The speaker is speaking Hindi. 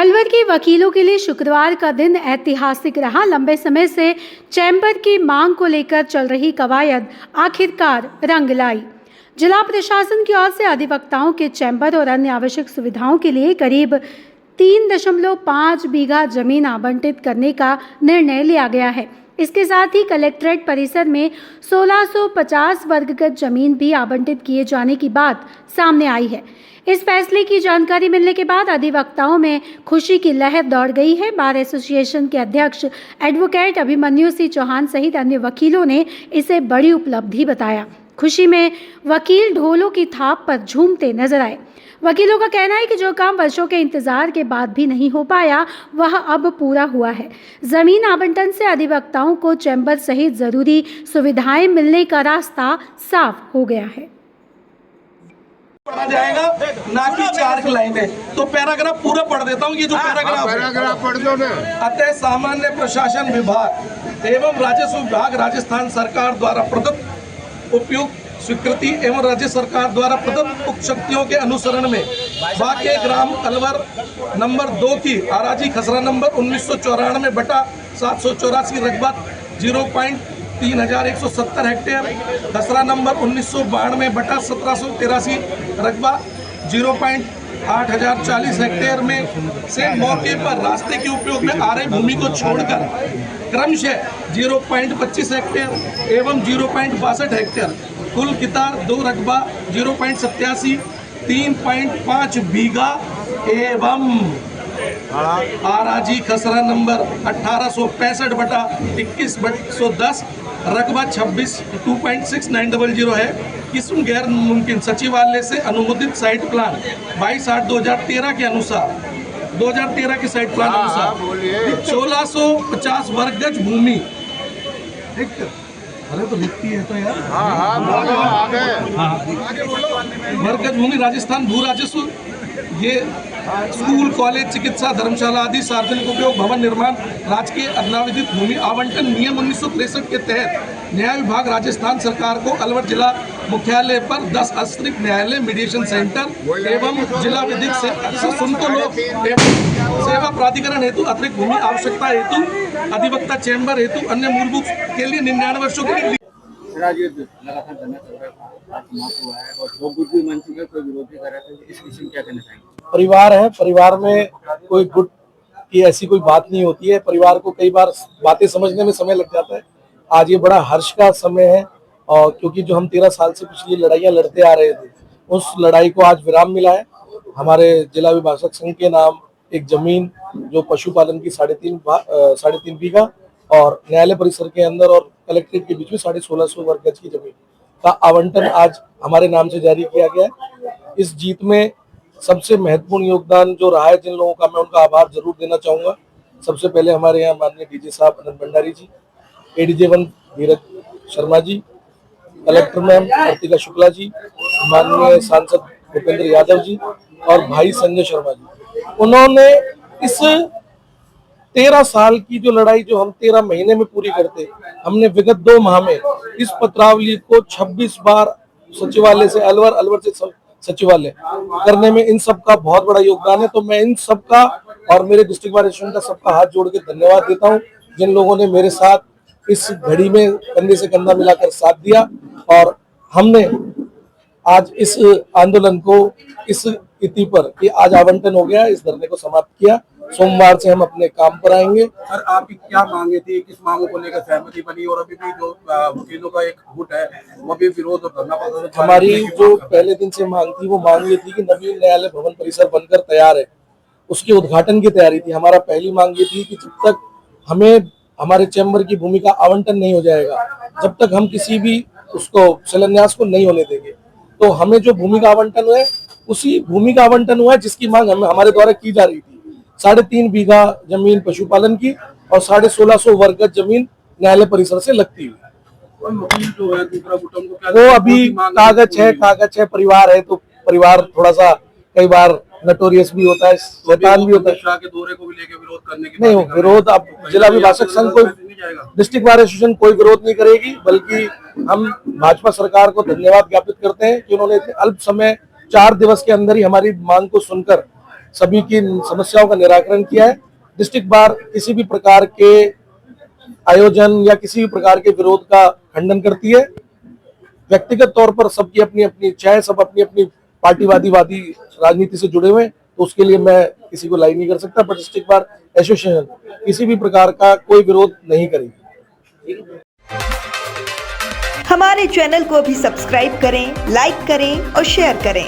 अलवर के वकीलों के लिए शुक्रवार का दिन ऐतिहासिक रहा। लंबे समय से चैम्बर की मांग को लेकर चल रही कवायद आखिरकार रंग लाई। जिला प्रशासन की ओर से अधिवक्ताओं के चैम्बर और अन्य आवश्यक सुविधाओं के लिए करीब 3.5 बीघा जमीन आवंटित करने का निर्णय लिया गया है। इसके साथ ही कलेक्ट्रेट परिसर में 1650 वर्ग गज जमीन भी आवंटित किए जाने की बात सामने आई है। इस फैसले की जानकारी मिलने के बाद अधिवक्ताओं में खुशी की लहर दौड़ गई है। बार एसोसिएशन के अध्यक्ष एडवोकेट अभिमन्यु सिंह चौहान सहित अन्य वकीलों ने इसे बड़ी उपलब्धि बताया। खुशी में वकील ढोलों की थाप पर झूमते नजर आए। वकीलों का कहना है कि जो काम वर्षों के इंतजार के बाद भी नहीं हो पाया, वह अब पूरा हुआ है। जमीन आवंटन से अधिवक्ताओं को चैम्बर सहित जरूरी सुविधाएं मिलने का रास्ता साफ हो गया है। पढ़ा जाएगा ना कि 4 लाइनें। तो पैराग्राफ पूरा पढ़ देता हूँ। ये जो पैराग्राफ पढ़ दो ना। अतः सामान्य प्रशासन विभाग एवं राजस्व विभाग राजस्थान सरकार द्वारा प्रदत्त उपयुक्त स्वीकृति एवं राज्य सरकार द्वारा प्रदत्त उक्त शक्तियों के अनुसरण में बाके ग्राम अलवर नंबर 2 की आराजी खसरा नंबर 1994/784 रकबा 0.3170 हेक्टेयर, खसरा नंबर 1992/1783 रकबा 0.8040 हेक्टेयर में से मौके पर रास्ते के उपयोग में आ रही भूमि को छोड़कर क्रमशः 0.25 हेक्टेयर एवं 0.62 हेक्टेयर कुल कितार 2 रकबा 0.87 3.5 बीघा एवं आराजी खसरा नंबर 1865/21/110 रकबा 26 2.6900 है। किस्म गैर मुमकिन सचिवालय से अनुमोदित साइट प्लान 22/8/2013 के अनुसार 2013 के साइट प्लान अनुसार 1650 वर्ग गज भूमि। अरे तो लिखती है तो यार। वर्ग गज भूमि राजस्थान भू राजस्व ये स्कूल, कॉलेज, चिकित्सा, धर्मशाला आदि सार्वजनिक उपयोग भवन निर्माण राजकीय अनाविधित भूमि आवंटन नियम 1963 के तहत न्याय विभाग राजस्थान सरकार को अलवर जिला मुख्यालय पर 10 अतिरिक्त न्यायालय, मीडिएशन सेंटर एवं जिला विधिक संतोलोक एवं सेवा प्राधिकरण हेतु अतिरिक्त भूमि आवश्यकता हेतु अधिवक्ता चैम्बर हेतु अन्य मूलभूत के लिए 99 वर्षों के लिए लगातार धरना चल रहा है, समाप्त हुआ है और लोग भी मन चुके कोई विरोध भी कर रहे थे। इस विषय में क्या कहना चाहेंगे? परिवार है, परिवार में कोई गुट की ऐसी कोई बात नहीं होती है। परिवार को कई बार बातें समझने में समय लग जाता है। आज ये बड़ा हर्ष का समय है और क्योंकि जो हम 13 साल से पिछली लड़ाइयाँ लड़ते आ रहे थे, उस लड़ाई को आज विराम मिला है। हमारे जिला विभाजक संघ के नाम एक जमीन जो पशुपालन की 3.5 बीघा और न्यायालय परिसर के अंदर और कलेक्ट्रेट के बीच में 1650 वर्ग गज की जमीन का आवंटन आज हमारे नाम से जारी किया गया है। इस जीत में सबसे महत्वपूर्ण योगदान जो रहा है जिन लोगों का, मैं उनका आभार जरूर देना चाहूंगा। सबसे पहले हमारे यहाँ माननीय डीजे साहब अनंत भंडारी जी, एडीजे1 धीरज शर्मा जी, कलेक्टर मैम कार्तिका शुक्ला जी, माननीय सांसद भूपेंद्र यादव जी और भाई संजय शर्मा जी। उन्होंने इस 13 साल की जो लड़ाई जो हम 13 महीने में पूरी करते, हमने विगत 2 माह में इस पत्रावली को 26 बार सचिवालय से अलवर से सचिवालय करने में इन सबका बहुत बड़ा योगदान है। तो मैं इन सबका और मेरे डिस्ट्रिक्ट बार एसोसिएशन का सबका हाथ जोड़ के धन्यवाद देता हूं, जिन लोगों ने मेरे साथ इस घड़ी में कंधे से कंधा मिलाकर साथ दिया और हमने आज इस आंदोलन को इस तिथि पर कि आज आवंटन हो गया, इस धरने को समाप्त किया। सोमवार से हम अपने काम पर आएंगे। सर, आपकी क्या मांगे थी, किस मांगों को लेकर सहमति बनी और अभी भी जो वकीलों का एक गुट है वो भी विरोध और धरना प्रदर्शन? हमारी जो पहले दिन से मांग थी वो मांग ये थी कि नवीन न्यायालय भवन परिसर बनकर तैयार है, उसके उद्घाटन की तैयारी थी। हमारा पहली मांग ये थी कि जब तक हमें हमारे चैम्बर की भूमि का आवंटन नहीं हो जाएगा, जब तक हम किसी भी उसको शिलान्यास को नहीं होने देंगे। तो हमें जो भूमि का आवंटन हुआ है उसी भूमि का आवंटन हुआ है जिसकी मांग हमारे द्वारा की जा रही थी। 3.5 बीघा जमीन पशुपालन की और 1650 वर्ग गज जमीन न्यायालय परिसर से लगती हुई। जो है दूसरा गुट उनको क्या वो अभी कागज है, परिवार है तो परिवार थोड़ा सा कई बार नटोरियस भी होता है, शैतान भी होता है। शाह के दौरे को भी लेकर विरोध करने की नहीं, विरोध अब जिला विभाजक संघ कोई, डिस्ट्रिक्ट बार एसोसिएशन कोई विरोध नहीं करेगी, बल्कि हम भाजपा सरकार को धन्यवाद ज्ञापित करते हैं कि उन्होंने इतने अल्प समय 4 दिवस के अंदर ही हमारी मांग को सुनकर सभी की समस्याओं का निराकरण किया है। डिस्ट्रिक्ट बार किसी भी प्रकार के आयोजन या किसी भी प्रकार के विरोध का खंडन करती है। व्यक्तिगत तौर पर सबकी अपनी अपनी इच्छाएं, सब अपनी अपनी पार्टीवादी राजनीति से जुड़े हुए हैं, तो उसके लिए मैं किसी को लाई नहीं कर सकता। पर डिस्ट्रिक्ट बार एसोसिएशन किसी भी प्रकार का कोई विरोध नहीं करेगी। हमारे चैनल को अभी सब्सक्राइब करें, लाइक करें और शेयर करें।